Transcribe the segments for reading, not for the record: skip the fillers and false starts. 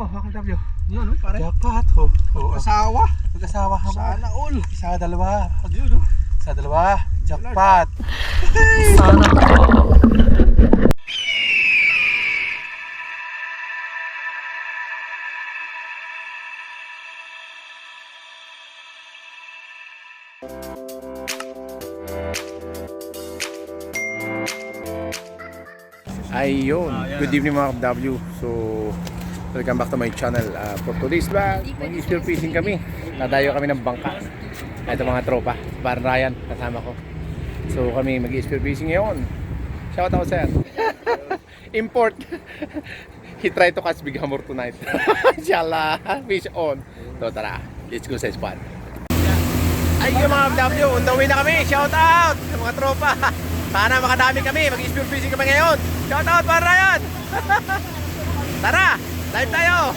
mo, KW. Yun, no, pare. Jackpot. Asawa. Mag-asawa ka mo. Sana all. Isa, dalawa. Yun, no. Isa, dalawa. Jackpot. Sana Ayun, good evening mga KW. So, welcome back to my channel. For today's vlog, mag-spear fishing kami. Nadayo kami ng bangka. Ito mga tropa, parang Ryan, kasama ko. So kami mag-spear fishing ngayon. Shout out sir. Import. He tried to catch big hammer tonight. Inshallah, fish on. So tara, let's go sa spot. Ayun mga KW, on the way na kami. Shout out sa mga tropa. Sana makadami kami, mag-spear fishing kami ngayon. Shout out para Ryan. Tara, live tayo.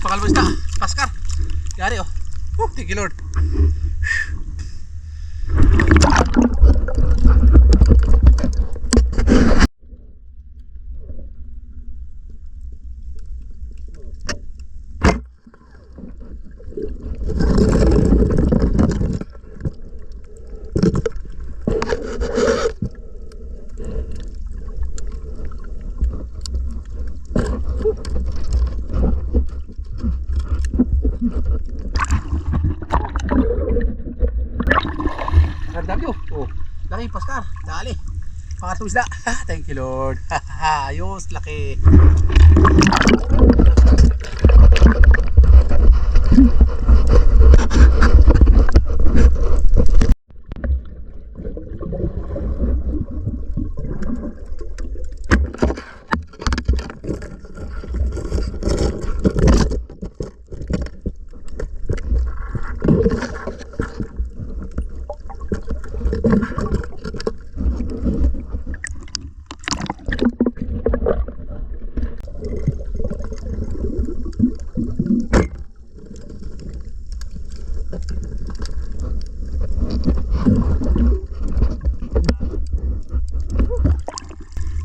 Pakalbos na, Pascar. Yari oh. Thank you Lord. KW. Oh, laki Pascar. Dali. Pangatong isda. Thank you Lord. Ayos, laki.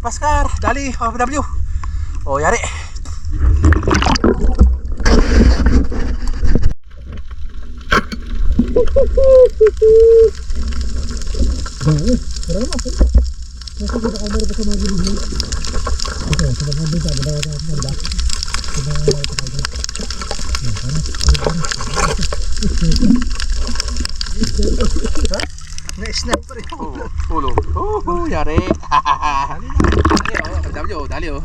Pascar, dali, KW. Oh, yari. Na-snap pa rin. Ulo. Oh, yari. KW, dali oh.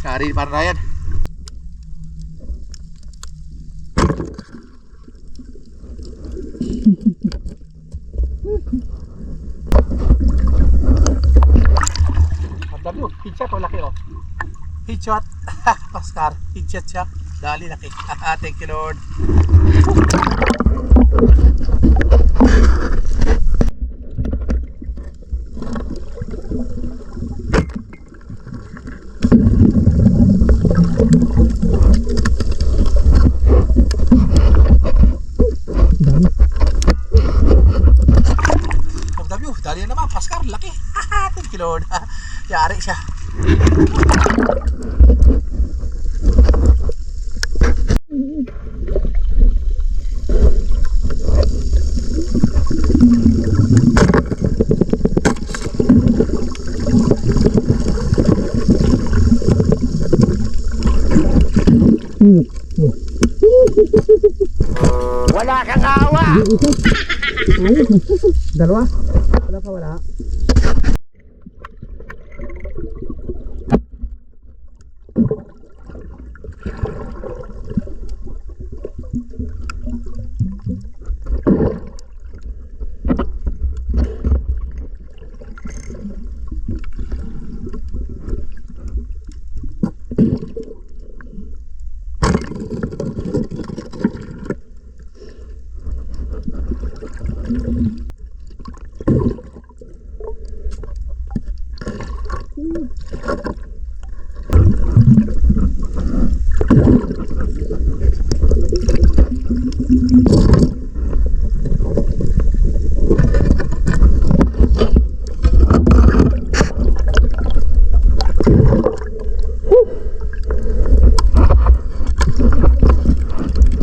Yari para Ryan. KW, headshot o laki oh. Headshot. Pascar, headshot siya. Dali laki. Thank you Lord. Dali na naman, Pascar, laki. Thank you Lord. Yari siya. Wala kang awa! Dalawa? Wala pa, wala.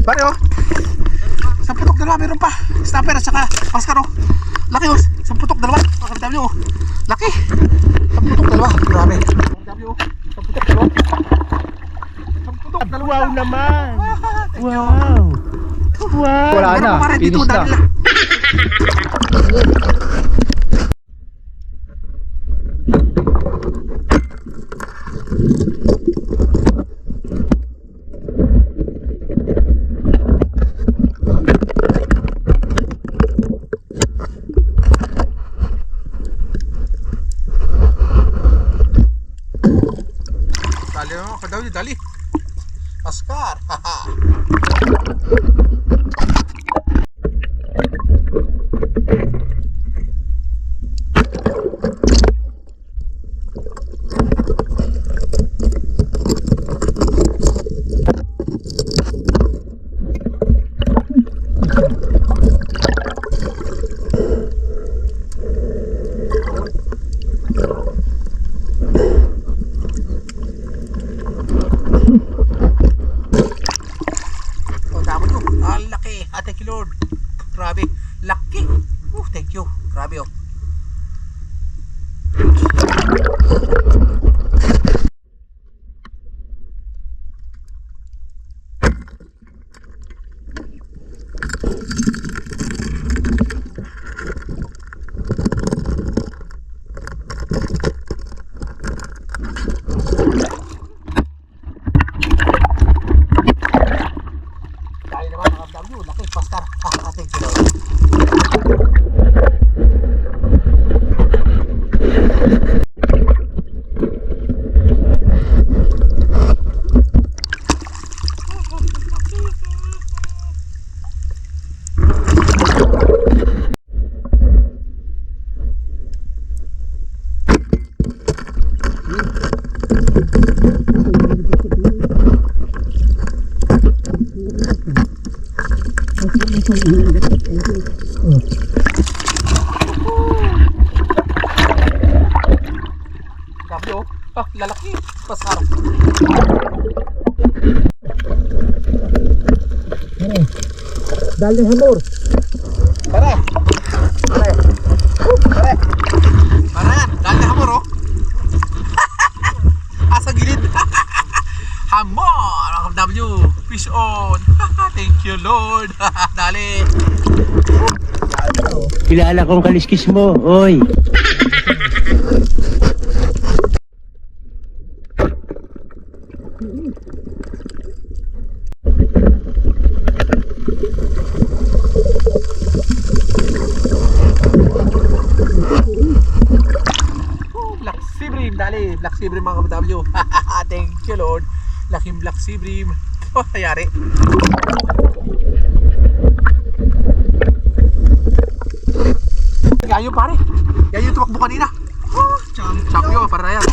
Pare oh. Sa putok dalawa meron pa. Snapper at saka Pascal oh. Laki oh. Sa putok dalawa. Mga W oh. Laki. Sa putok dalawa. Grabe. W oh. Sa putok dalawa. Sa putok dalawa. Wow naman! Wow! Wow! Wala na, finish na. Dali oh. Kadaw dali. Pascal. Haha. Ang laki. Thank you Lord. Grabe. Laki. Thank you. Grabe oh. Kaya naman mga W. Laki. Pascal. Thank you Lord. Grabe oh. Lalaki. Pascal. Dali hamor. Pare. Pare. Pare. Pare. Dali hamor oh. Asa gilid. Hamor. Mga W. Fish on. Thank you Lord. Dali. Kilala kong kaliskis mo, oy. Black Sea Bream. Dali. Black Sea Bream mga W. Thank you Lord. Laking Black Sea Bream. Hayari. Yayo pare. Yayo tumakbo kanina. Champion para yan.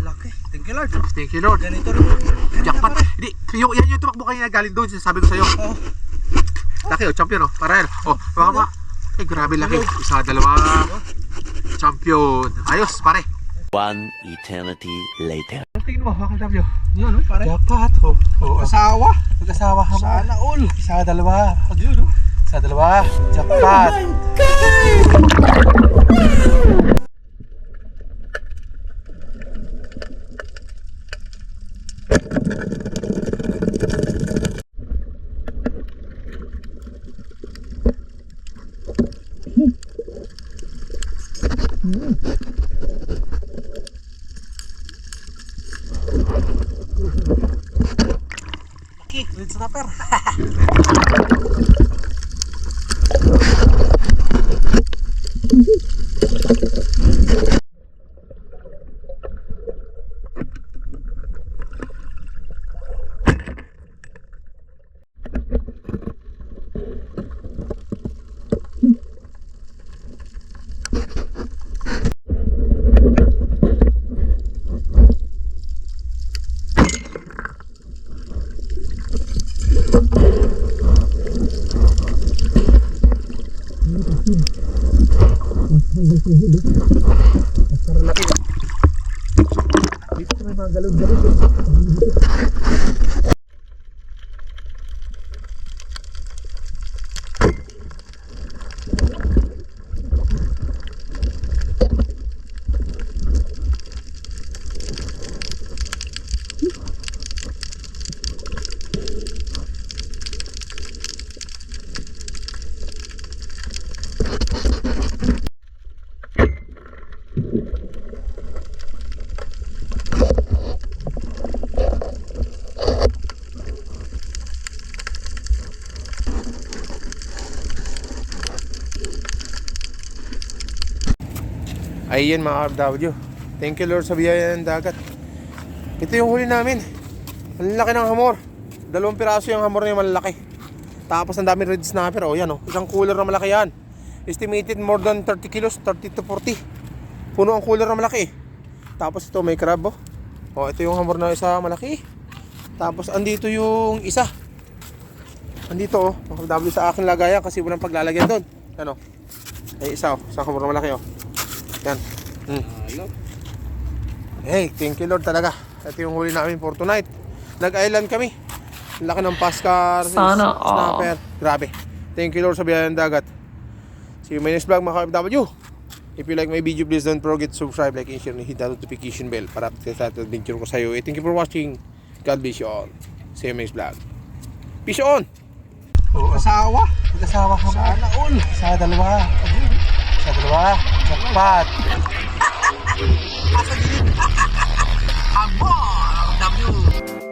Laki. Thank you Lord. Thank you Lord. Ganito rin. Jackpot. Hindi, yan yung tumakbo kanina galing doon. Sabi ko sa'yo. Laki oh, champion oh. Para yan. Oh, baka ma. Grabe laki. Isa, dalawa. Champion. Ayos pare. One eternity later. Tingin mo, bakal W. Yun, pare. Jackpot oh. Asawa. Mag-asawa mo. Sana all. Isa, dalawa. Yun, no? Isa, dalawa. Jackpot. Dito may mga galog-galog eh. Ayan mga FW. Thank you Lord sa biyaya ng dagat. Ito yung huli namin. Ang laki ng hamor. 2 piraso yung hamor niya malaki. Tapos ang daming red snapper. O yan o. Isang cooler na malaki yan. Estimated more than 30 kilos. 30 to 40. Puno ang cooler na malaki. Tapos ito may crab o. O ito yung hamor na isa malaki. Tapos andito yung isa. Andito o. Mga FW sa akin lagayan kasi walang paglalagyan doon. Ano? Ay isa o. Isang hamor na malaki o. Yan. Hey, thank you Lord talaga. Ito yung huli namin for tonight. Nag-island kami. Ang laki ng Pascar, snapper. Grabe. Thank you Lord sa biyaya ng dagat. See you in my next vlog mga FW. If you like my video, please don't forget to subscribe, like, and share, and hit the notification bell para update sa adventure ko sa iyo. Thank you for watching. God bless you all. See you in my next vlog. Peace on! Asawa. Mag-asawa ka ba? Sana all. Sa dalawa. Sa dalawa. Jackpot. Abo. W.